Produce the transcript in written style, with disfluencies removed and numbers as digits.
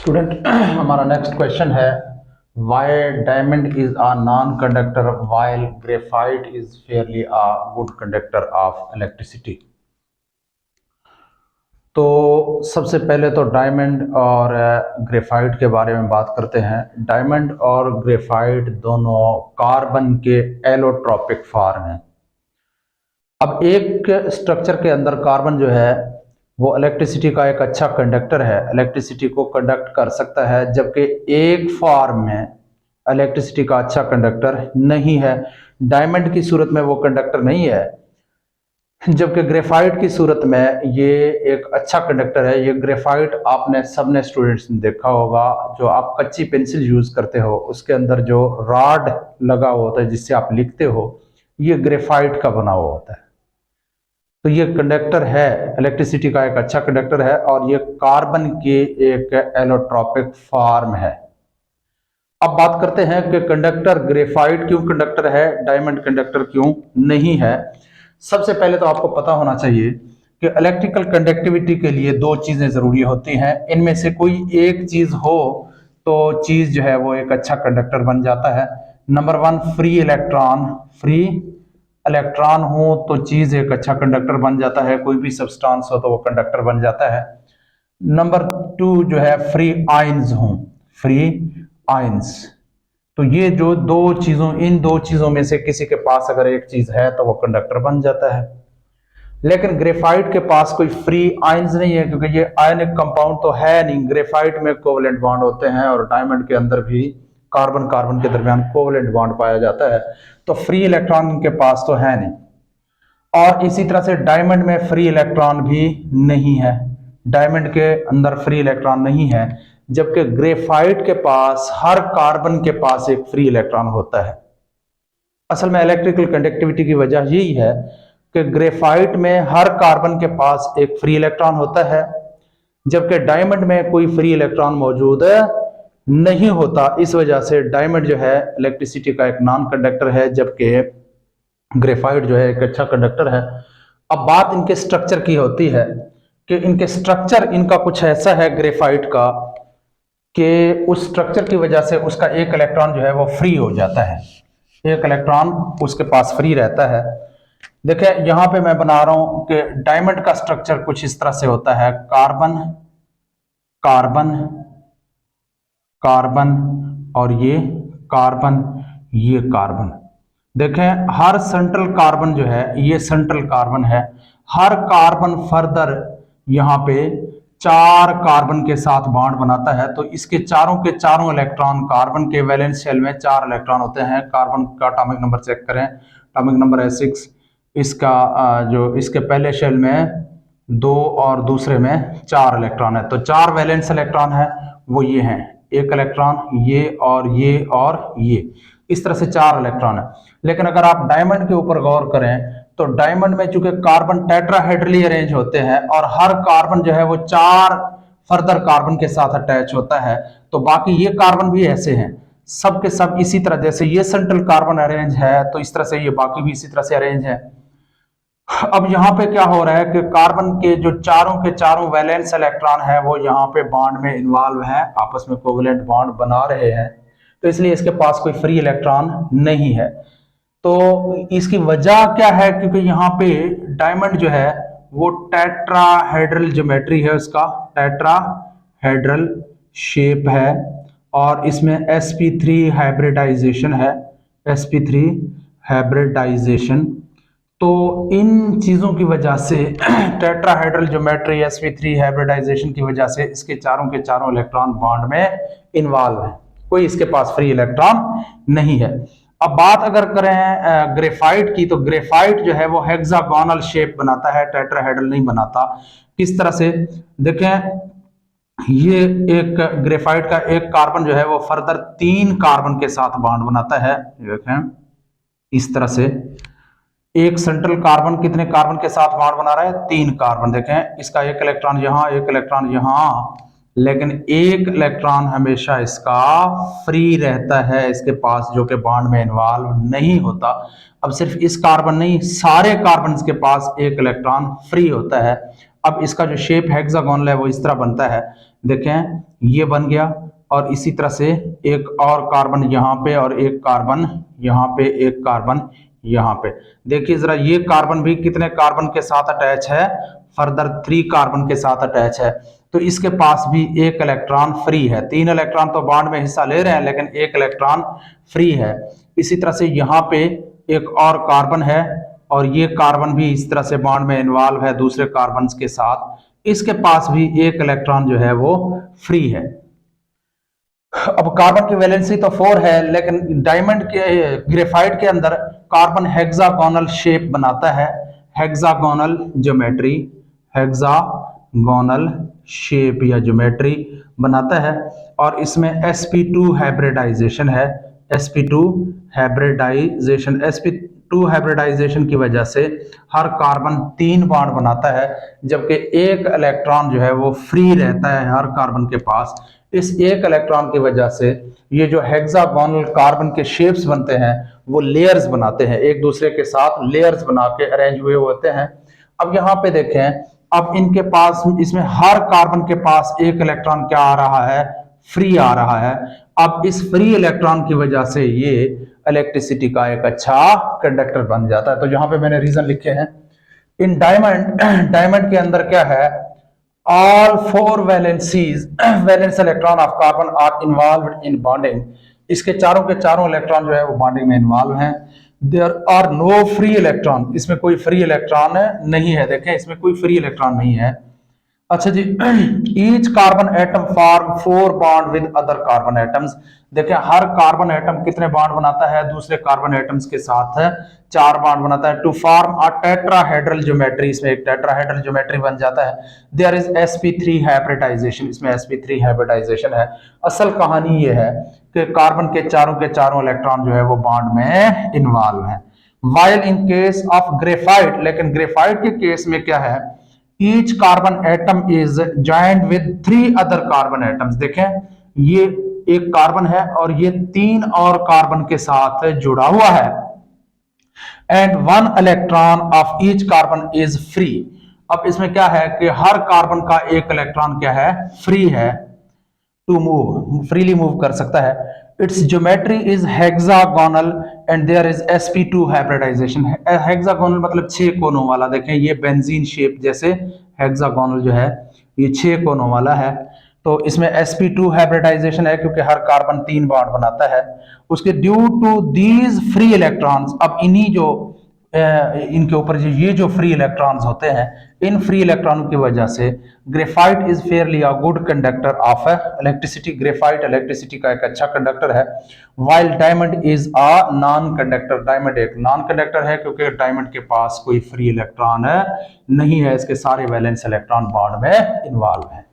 Student हमारा next question है why diamond is a non conductor while graphite is fairly a good conductor of electricity. तो सबसे पहले तो डायमंड और ग्रेफाइट के बारे में बात करते हैं। डायमंड और ग्रेफाइट दोनों कार्बन के एलोट्रॉपिक फॉर्म हैं। अब एक स्ट्रक्चर के अंदर कार्बन जो है वो इलेक्ट्रिसिटी का एक अच्छा कंडक्टर है, इलेक्ट्रिसिटी को कंडक्ट कर सकता है, जबकि एक फॉर्म में इलेक्ट्रिसिटी का अच्छा कंडक्टर नहीं है। डायमंड की सूरत में वो कंडक्टर नहीं है, जबकि ग्रेफाइट की सूरत में ये एक अच्छा कंडक्टर है। ये ग्रेफाइट आपने सबने स्टूडेंट्स ने देखा होगा, जो आप कच्ची पेंसिल यूज करते हो उसके अंदर जो रॉड लगा हुआ होता है जिससे आप लिखते हो, ये ग्रेफाइट का बना हुआ होता है। तो ये कंडक्टर है, इलेक्ट्रिसिटी का एक अच्छा कंडक्टर है और ये कार्बन के एक एलोट्रॉपिक फॉर्म है। अब बात करते हैं कि कंडक्टर ग्रेफाइट क्यों कंडक्टर है, डायमंड कंडक्टर क्यों नहीं है। सबसे पहले तो आपको पता होना चाहिए कि इलेक्ट्रिकल कंडक्टिविटी के लिए दो चीजें जरूरी होती हैं। इनमें से कोई एक चीज हो तो चीज जो है वो एक अच्छा कंडक्टर बन जाता है। Number one, free electron. Free electron हो तो चीज एक अच्छा कंडक्टर बन जाता है, कोई भी सब्सटेंस हो तो वो कंडक्टर बन जाता है। नंबर टू जो है फ्री आयंस हो, फ्री आयंस। तो ये जो दो चीजों, इन दो चीजों में से किसी के पास अगर एक चीज है तो वो कंडक्टर बन जाता है। लेकिन ग्रेफाइट के पास कोई फ्री आयंस नहीं है, क्योंकि ये आयनिक कंपाउंड तो है नहीं। ग्रेफाइट में कोवलेंट बॉन्ड होते हैं और डायमंड के अंदर भी कार्बन कार्बन के दरमियान कोवलेंट बॉन्ड पाया जाता है, तो फ्री इलेक्ट्रॉन इनके पास तो है नहीं। और इसी तरह से डायमंड में फ्री इलेक्ट्रॉन भी नहीं है, डायमंड के अंदर फ्री इलेक्ट्रॉन नहीं है, जबकि ग्रेफाइट के पास हर कार्बन के पास एक फ्री इलेक्ट्रॉन होता है। असल में इलेक्ट्रिकल कंडक्टिविटी की वजह यही है कि ग्रेफाइट में हर कार्बन के पास एक फ्री इलेक्ट्रॉन होता है, जबकि डायमंड में कोई फ्री इलेक्ट्रॉन मौजूद नहीं होता। इस वजह से डायमंड जो है इलेक्ट्रिसिटी का एक नॉन कंडक्टर है, जबकि ग्रेफाइट जो है एक अच्छा कंडक्टर है। अब बात इनके स्ट्रक्चर की होती है कि इनके स्ट्रक्चर, इनका कुछ ऐसा है ग्रेफाइट का कि उस स्ट्रक्चर की वजह से उसका एक इलेक्ट्रॉन जो है वो फ्री हो जाता है, एक इलेक्ट्रॉन उसके पास फ्री रहता है। देखिए यहां पे मैं बना रहा हूं कि डायमंड का स्ट्रक्चर कुछ इस तरह से होता है, कार्बन कार्बन कार्बन और ये कार्बन, ये कार्बन। देखें हर सेंट्रल कार्बन जो है ये सेंट्रल कार्बन है, हर कार्बन फर्दर यहाँ पे चार कार्बन के साथ बॉन्ड बनाता है। तो इसके चारों के चारों इलेक्ट्रॉन, कार्बन के वैलेंस शेल में चार इलेक्ट्रॉन होते हैं। कार्बन का एटॉमिक नंबर चेक करें, एटॉमिक नंबर है 6। इसका जो इसके पहले शेल में 2 और दूसरे में 4 इलेक्ट्रॉन है, तो 4 वैलेंस इलेक्ट्रॉन है वो ये हैं, एक इलेक्ट्रॉन ये और ये और ये, इस तरह से 4 इलेक्ट्रॉन है। लेकिन अगर आप डायमंड के ऊपर गौर करें तो डायमंड में चूंकि कार्बन टेट्राहेड्रली अरेंज होते हैं और हर कार्बन जो है वो 4 फर्दर कार्बन के साथ अटैच होता है, तो बाकी ये कार्बन भी ऐसे हैं, सब के सब इसी तरह, जैसे ये सेंट्रल कार्बन अरेंज है तो इस तरह से ये बाकी भी इसी तरह से अरेंज है। अब यहाँ पे क्या हो रहा है कि कार्बन के जो चारों के चारों वैलेंस इलेक्ट्रॉन है वो यहाँ पे बॉन्ड में इन्वॉल्व है, आपस में कोवलेंट बॉन्ड बना रहे हैं, तो इसलिए इसके पास कोई फ्री इलेक्ट्रॉन नहीं है। तो इसकी वजह क्या है, क्योंकि यहाँ पे डायमंड जो है वो टेट्राहेड्रल ज्योमेट्री है, उसका टेट्राहेड्रल शेप है और इसमें sp3 हाइब्रिडाइजेशन है, sp3 हाइब्रिडाइजेशन। तो इन चीजों की वजह से टेट्राहेड्रल ज्योमेट्री, sp3 हाइब्रिडाइजेशन की वजह से इसके चारों के चारों इलेक्ट्रॉन बॉन्ड में इन्वॉल्व है, कोई इसके पास फ्री इलेक्ट्रॉन नहीं है। अब बात अगर करें ग्रेफाइट की, तो ग्रेफाइट जो है वो हेक्सागोनल शेप बनाता है, टेट्राहेड्रल नहीं बनाता। किस तरह से देखें, ये एक ग्रेफाइट का एक कार्बन जो है वो फर्दर 3 कार्बन के साथ बॉन्ड बनाता है। देखें इस तरह से एक सेंट्रल कार्बन कितने कार्बन के साथ बॉन्ड बना रहा है, 3 कार्बन। देखें इसका एक इलेक्ट्रॉन यहाँ, एक इलेक्ट्रॉन यहाँ, लेकिन एक इलेक्ट्रॉन हमेशा इसका फ्री रहता है इसके पास, जो कि बॉन्ड में इन्वॉल्व नहीं होता। अब सिर्फ इस कार्बन नहीं, सारे कार्बन के पास एक इलेक्ट्रॉन फ्री होता है। अब इसका जो शेप हेक्सागोनल है वो इस तरह बनता है, देखें ये बन गया, और इसी तरह से एक और कार्बन यहाँ पे और एक कार्बन यहाँ पे, एक कार्बन यहाँ पे। देखिए जरा ये कार्बन भी कितने कार्बन के साथ अटैच है, फर्दर 3 कार्बन के साथ अटैच है, तो इसके पास भी एक इलेक्ट्रॉन फ्री है। 3 इलेक्ट्रॉन तो बॉन्ड में हिस्सा ले रहे हैं लेकिन एक इलेक्ट्रॉन फ्री है। इसी तरह से यहाँ पे एक और कार्बन है और ये कार्बन भी इस तरह से बॉन्ड में इन्वॉल्व है दूसरे कार्बन के साथ, इसके पास भी एक इलेक्ट्रॉन जो है वो फ्री है। अब कार्बन की वैलेंसी तो 4 है, लेकिन डायमंड के ग्रेफाइट के अंदर कार्बन हेक्सागोनल शेप बनाता है, हेक्सागोनल ज्योमेट्री, हेक्सागोनल शेप या ज्योमेट्री बनाता है, और इसमें sp2 हाइब्रिडाइजेशन है, sp2 हाइब्रिडाइजेशन, sp2 हाइब्रिडाइजेशन की वजह से हर कार्बन 3 बॉन्ड बनाता है, जबकि एक इलेक्ट्रॉन जो है वो फ्री रहता है हर कार्बन के पास। इस एक इलेक्ट्रॉन की वजह से ये जो हेक्सागोनल कार्बन के शेप्स बनते हैं वो लेयर्स बनाते हैं, एक दूसरे के साथ लेयर्स बना के अरेंज हुए होते हैं। अब यहाँ पे देखें, अब इनके पास, इसमें हर कार्बन के पास एक इलेक्ट्रॉन क्या आ रहा है, फ्री आ रहा है। अब इस फ्री इलेक्ट्रॉन की वजह से ये इलेक्ट्रिसिटी का एक अच्छा कंडक्टर बन जाता है। तो यहाँ पे मैंने रीजन लिखे हैं। इन डायमंड के अंदर क्या है, all 4 valencies valence electron of carbon are involved in bonding, इसके चारों के चारों इलेक्ट्रॉन जो है वो बॉन्डिंग में इन्वॉल्व हैं। There are no free electron, इसमें कोई फ्री इलेक्ट्रॉन नहीं है, देखें इसमें कोई फ्री इलेक्ट्रॉन नहीं है। अच्छा जी, each carbon atom form 4 bond with other carbon atoms, देखें हर कार्बन एटम कितने बॉन्ड बनाता है, दूसरे कार्बन एटम्स के साथ 4 बॉन्ड बनाता है, to form a tetrahedral geometry, इसमें एक टेट्राहेड्रल ज्योमेट्री बन जाता है। देयर इज sp3 हाइब्रिडाइजेशन, इसमें sp3 हाइब्रिडाइजेशन है। असल कहानी ये है कि कार्बन के चारों इलेक्ट्रॉन जो है वो बॉन्ड में इन्वॉल्व है। While in case of graphite, लेकिन ग्रेफाइट के केस में क्या है, each carbon atom is joint with 3 other carbon atoms, देखें ये एक कार्बन है और ये 3 और कार्बन के साथ जुड़ा हुआ है, and 1 electron of each carbon is free. अब इसमें क्या है कि हर कार्बन का एक इलेक्ट्रॉन क्या है, फ्री है, टू मूव, फ्रीली मूव कर सकता है। Its geometry is hexagonal and there is sp2 hybridization. Hexagonal मतलब 6 कोनों वाला, देखें ये बेंजीन शेप जैसे हेक्सागोनल जो है ये 6 कोनों वाला है। तो इसमें sp2 हाइब्रिडाइजेशन है क्योंकि हर कार्बन 3 बॉन्ड बनाता है। उसके due to these free electrons, अब इन्हीं जो इनके ऊपर ये जो फ्री इलेक्ट्रॉन्स होते हैं, इन फ्री इलेक्ट्रॉनों की वजह से graphite is fairly a good conductor of electricity, graphite electricity का एक अच्छा कंडक्टर है। While diamond is a non conductor, diamond एक नॉन कंडक्टर है क्योंकि डायमंड के पास कोई फ्री इलेक्ट्रॉन नहीं है, इसके सारे वैलेंस इलेक्ट्रॉन बॉन्ड में इन्वॉल्व है।